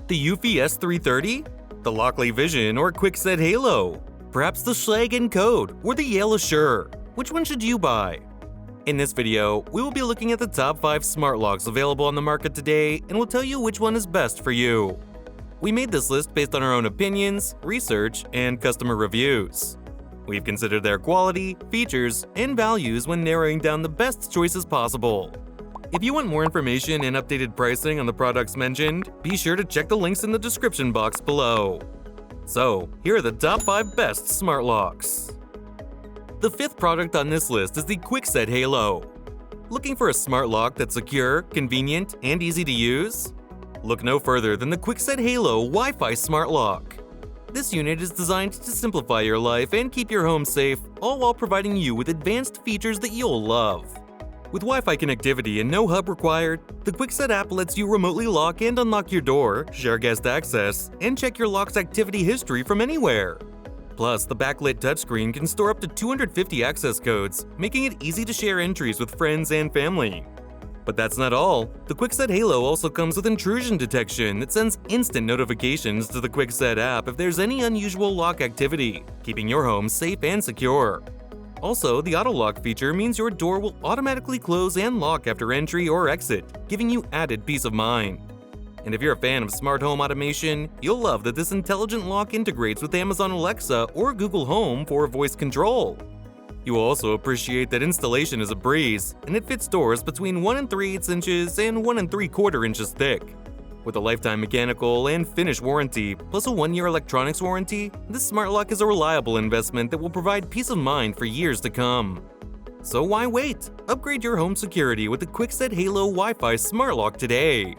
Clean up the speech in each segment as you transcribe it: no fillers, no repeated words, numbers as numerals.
The Eufy S330? The Lockley Vision or Kwikset Halo? Perhaps the Schlage Encode or the Yale Assure? Which one should you buy? In this video, we will be looking at the top 5 smart locks available on the market today and will tell you which one is best for you. We made this list based on our own opinions, research, and customer reviews. We've considered their quality, features, and values when narrowing down the best choices possible. If you want more information and updated pricing on the products mentioned, be sure to check the links in the description box below. So, here are the top 5 best smart locks. The 5th product on this list is the Kwikset Halo. Looking for a smart lock that's secure, convenient, and easy to use? Look no further than the Kwikset Halo Wi-Fi Smart Lock. This unit is designed to simplify your life and keep your home safe, all while providing you with advanced features that you'll love. With Wi-Fi connectivity and no hub required, the Kwikset app lets you remotely lock and unlock your door, share guest access, and check your lock's activity history from anywhere. Plus, the backlit touchscreen can store up to 250 access codes, making it easy to share entries with friends and family. But that's not all. The Kwikset Halo also comes with intrusion detection that sends instant notifications to the Kwikset app if there's any unusual lock activity, keeping your home safe and secure. Also, the auto lock feature means your door will automatically close and lock after entry or exit, giving you added peace of mind. And if you're a fan of smart home automation, you'll love that this intelligent lock integrates with Amazon Alexa or Google Home for voice control. You will also appreciate that installation is a breeze, and it fits doors between 1 3/8 inches and 1 3/4 inches thick. With a lifetime mechanical and finish warranty, plus a 1-year electronics warranty, this smart lock is a reliable investment that will provide peace of mind for years to come. So why wait? Upgrade your home security with the Kwikset Halo Wi-Fi Smart Lock today.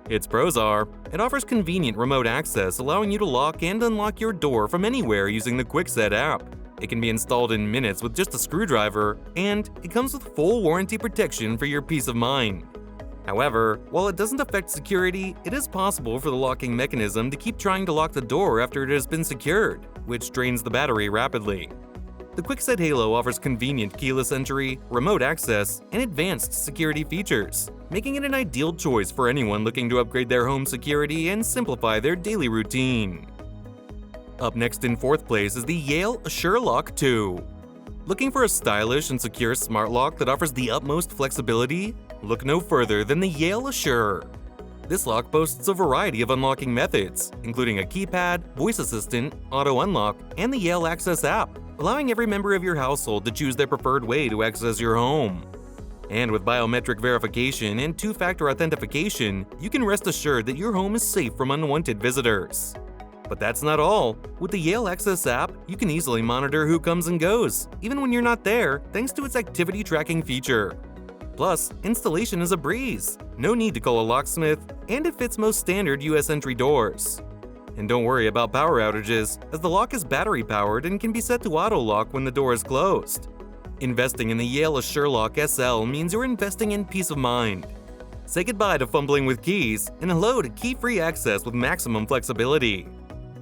Its pros are, it offers convenient remote access allowing you to lock and unlock your door from anywhere using the Kwikset app. It can be installed in minutes with just a screwdriver, and it comes with full warranty protection for your peace of mind. However, while it doesn't affect security, it is possible for the locking mechanism to keep trying to lock the door after it has been secured, which drains the battery rapidly. The Kwikset Halo offers convenient keyless entry, remote access, and advanced security features, making it an ideal choice for anyone looking to upgrade their home security and simplify their daily routine. Up next in 4th place is the Yale Assure Lock 2. Looking for a stylish and secure smart lock that offers the utmost flexibility? Look no further than the Yale Assure. This lock boasts a variety of unlocking methods, including a keypad, voice assistant, auto unlock, and the Yale Access app, allowing every member of your household to choose their preferred way to access your home. And with biometric verification and 2-factor authentication, you can rest assured that your home is safe from unwanted visitors. But that's not all. With the Yale Access app, you can easily monitor who comes and goes, even when you're not there, thanks to its activity tracking feature. Plus, installation is a breeze. No need to call a locksmith, and it fits most standard US entry doors. And don't worry about power outages, as the lock is battery powered and can be set to auto lock when the door is closed. Investing in the Yale Assure Lock SL means you're investing in peace of mind. Say goodbye to fumbling with keys, and hello to key-free access with maximum flexibility.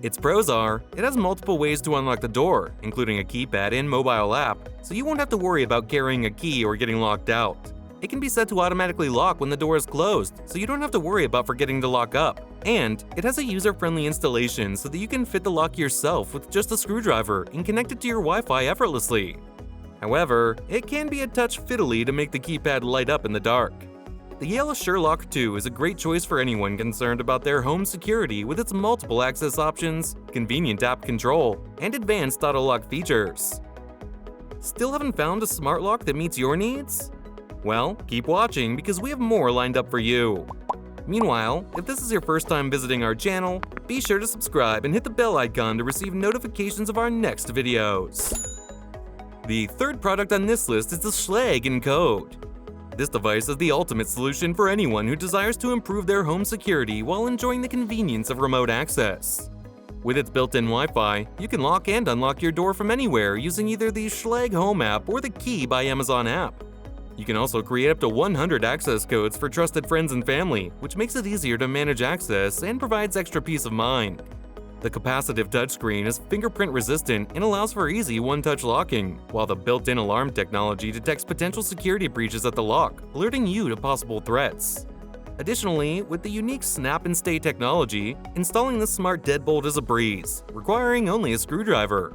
Its pros are, it has multiple ways to unlock the door, including a keypad and mobile app, so you won't have to worry about carrying a key or getting locked out. It can be set to automatically lock when the door is closed, so you don't have to worry about forgetting to lock up. And it has a user-friendly installation so that you can fit the lock yourself with just a screwdriver and connect it to your Wi-Fi effortlessly. However, it can be a touch fiddly to make the keypad light up in the dark. The Yale Assure Lock 2 is a great choice for anyone concerned about their home security with its multiple access options, convenient app control, and advanced auto lock features. Still haven't found a smart lock that meets your needs? Well, keep watching because we have more lined up for you. Meanwhile, if this is your first time visiting our channel, be sure to subscribe and hit the bell icon to receive notifications of our next videos. The 3rd product on this list is the Schlage Encode. This device is the ultimate solution for anyone who desires to improve their home security while enjoying the convenience of remote access. With its built-in Wi-Fi, you can lock and unlock your door from anywhere using either the Schlage Home app or the Key by Amazon app. You can also create up to 100 access codes for trusted friends and family, which makes it easier to manage access and provides extra peace of mind. The capacitive touchscreen is fingerprint resistant and allows for easy one-touch locking, while the built-in alarm technology detects potential security breaches at the lock, alerting you to possible threats. Additionally, with the unique snap and stay technology, installing this smart deadbolt is a breeze, requiring only a screwdriver.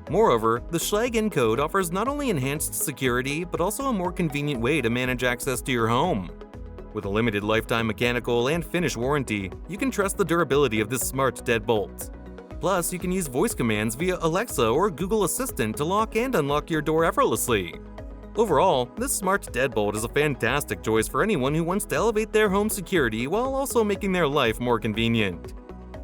Moreover, the Schlage Encode offers not only enhanced security, but also a more convenient way to manage access to your home. With a limited lifetime mechanical and finish warranty, you can trust the durability of this smart deadbolt. Plus, you can use voice commands via Alexa or Google Assistant to lock and unlock your door effortlessly. Overall, this smart deadbolt is a fantastic choice for anyone who wants to elevate their home security while also making their life more convenient.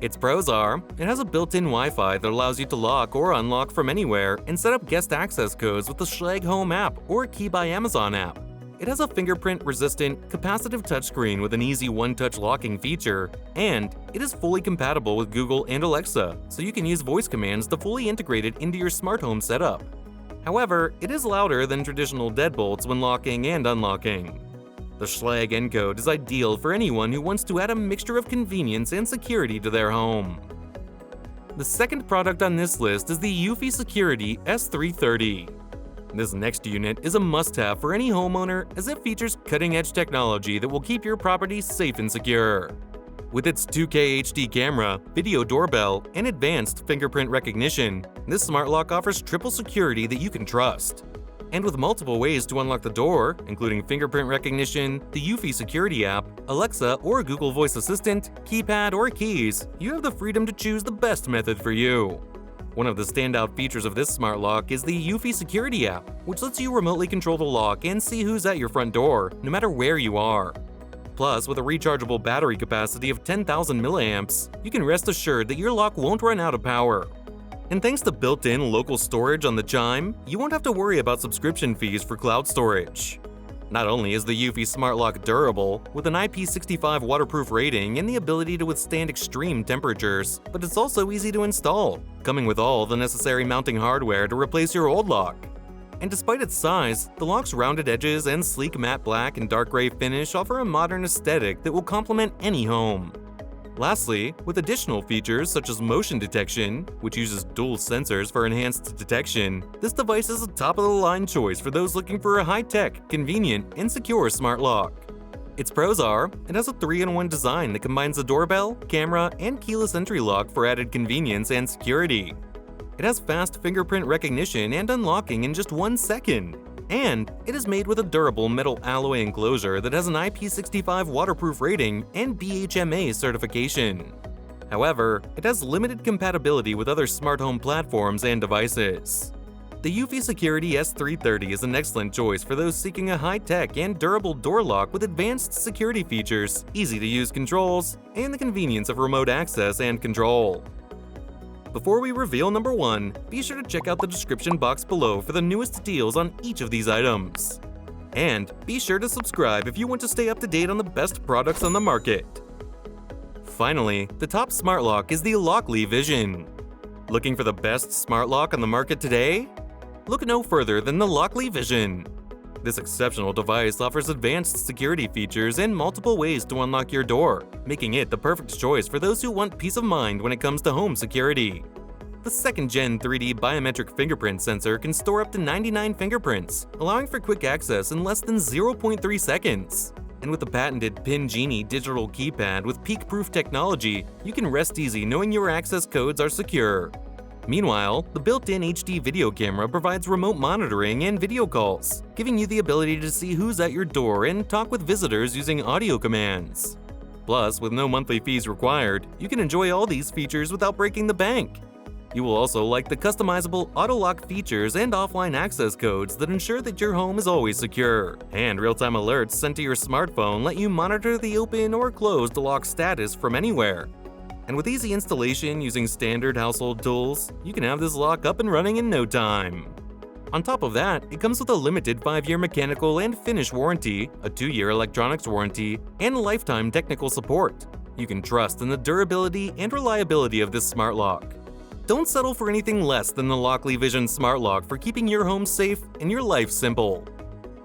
Its pros are, it has a built-in Wi-Fi that allows you to lock or unlock from anywhere and set up guest access codes with the Schlage Home app or Key by Amazon app. It has a fingerprint-resistant, capacitive touchscreen with an easy one-touch locking feature, and it is fully compatible with Google and Alexa, so you can use voice commands to fully integrate it into your smart home setup. However, it is louder than traditional deadbolts when locking and unlocking. The Schlage Encode is ideal for anyone who wants to add a mixture of convenience and security to their home. The second product on this list is the Eufy Security S330. This next unit is a must-have for any homeowner as it features cutting-edge technology that will keep your property safe and secure. With its 2K HD camera, video doorbell, and advanced fingerprint recognition, this smart lock offers triple security that you can trust. And with multiple ways to unlock the door, including fingerprint recognition, the Eufy security app, Alexa or Google Voice Assistant, keypad, or keys, you have the freedom to choose the best method for you. One of the standout features of this smart lock is the Eufy security app, which lets you remotely control the lock and see who's at your front door, no matter where you are. Plus, with a rechargeable battery capacity of 10,000 milliamps, you can rest assured that your lock won't run out of power. And thanks to built-in local storage on the chime, you won't have to worry about subscription fees for cloud storage. Not only is the Eufy smart lock durable, with an IP65 waterproof rating and the ability to withstand extreme temperatures, but it's also easy to install, coming with all the necessary mounting hardware to replace your old lock. And despite its size, the lock's rounded edges and sleek matte black and dark gray finish offer a modern aesthetic that will complement any home. Lastly, with additional features such as motion detection, which uses dual sensors for enhanced detection, this device is a top-of-the-line choice for those looking for a high-tech, convenient, and secure smart lock. Its pros are, it has a 3-in-1 design that combines the doorbell, camera, and keyless entry lock for added convenience and security. It has fast fingerprint recognition and unlocking in just 1 second. And it is made with a durable metal alloy enclosure that has an IP65 waterproof rating and BHMA certification. However, it has limited compatibility with other smart home platforms and devices. The Eufy Security S330 is an excellent choice for those seeking a high-tech and durable door lock with advanced security features, easy-to-use controls, and the convenience of remote access and control. Before we reveal number 1, be sure to check out the description box below for the newest deals on each of these items. And be sure to subscribe if you want to stay up to date on the best products on the market. Finally, the top smart lock is the Lockly Vision. Looking for the best smart lock on the market today? Look no further than the Lockly Vision. This exceptional device offers advanced security features and multiple ways to unlock your door, making it the perfect choice for those who want peace of mind when it comes to home security. The 2nd-gen 3D biometric fingerprint sensor can store up to 99 fingerprints, allowing for quick access in less than 0.3 seconds. And with the patented Pin Genie digital keypad with peek-proof technology, you can rest easy knowing your access codes are secure. Meanwhile, the built-in HD video camera provides remote monitoring and video calls, giving you the ability to see who's at your door and talk with visitors using audio commands. Plus, with no monthly fees required, you can enjoy all these features without breaking the bank. You will also like the customizable auto-lock features and offline access codes that ensure that your home is always secure. And real-time alerts sent to your smartphone let you monitor the open or closed lock status from anywhere. And with easy installation using standard household tools, you can have this lock up and running in no time. On top of that, it comes with a limited 5-year mechanical and finish warranty, a 2-year electronics warranty, and lifetime technical support. You can trust in the durability and reliability of this smart lock. Don't settle for anything less than the Lockly Vision Smart Lock for keeping your home safe and your life simple.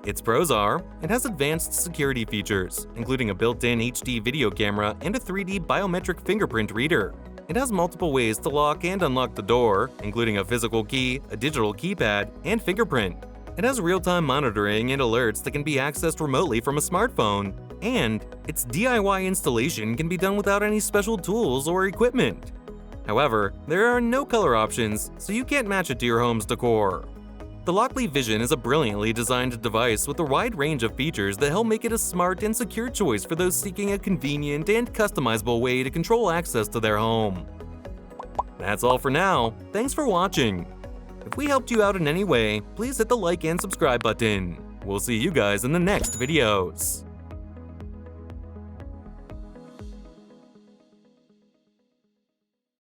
Its pros are, it has advanced security features, including a built-in HD video camera and a 3D biometric fingerprint reader. It has multiple ways to lock and unlock the door, including a physical key, a digital keypad, and fingerprint. It has real-time monitoring and alerts that can be accessed remotely from a smartphone, and its DIY installation can be done without any special tools or equipment. However, there are no color options, so you can't match it to your home's decor. The Lockly Vision is a brilliantly designed device with a wide range of features that help make it a smart and secure choice for those seeking a convenient and customizable way to control access to their home. That's all for now. Thanks for watching. If we helped you out in any way, please hit the like and subscribe button. We'll see you guys in the next videos.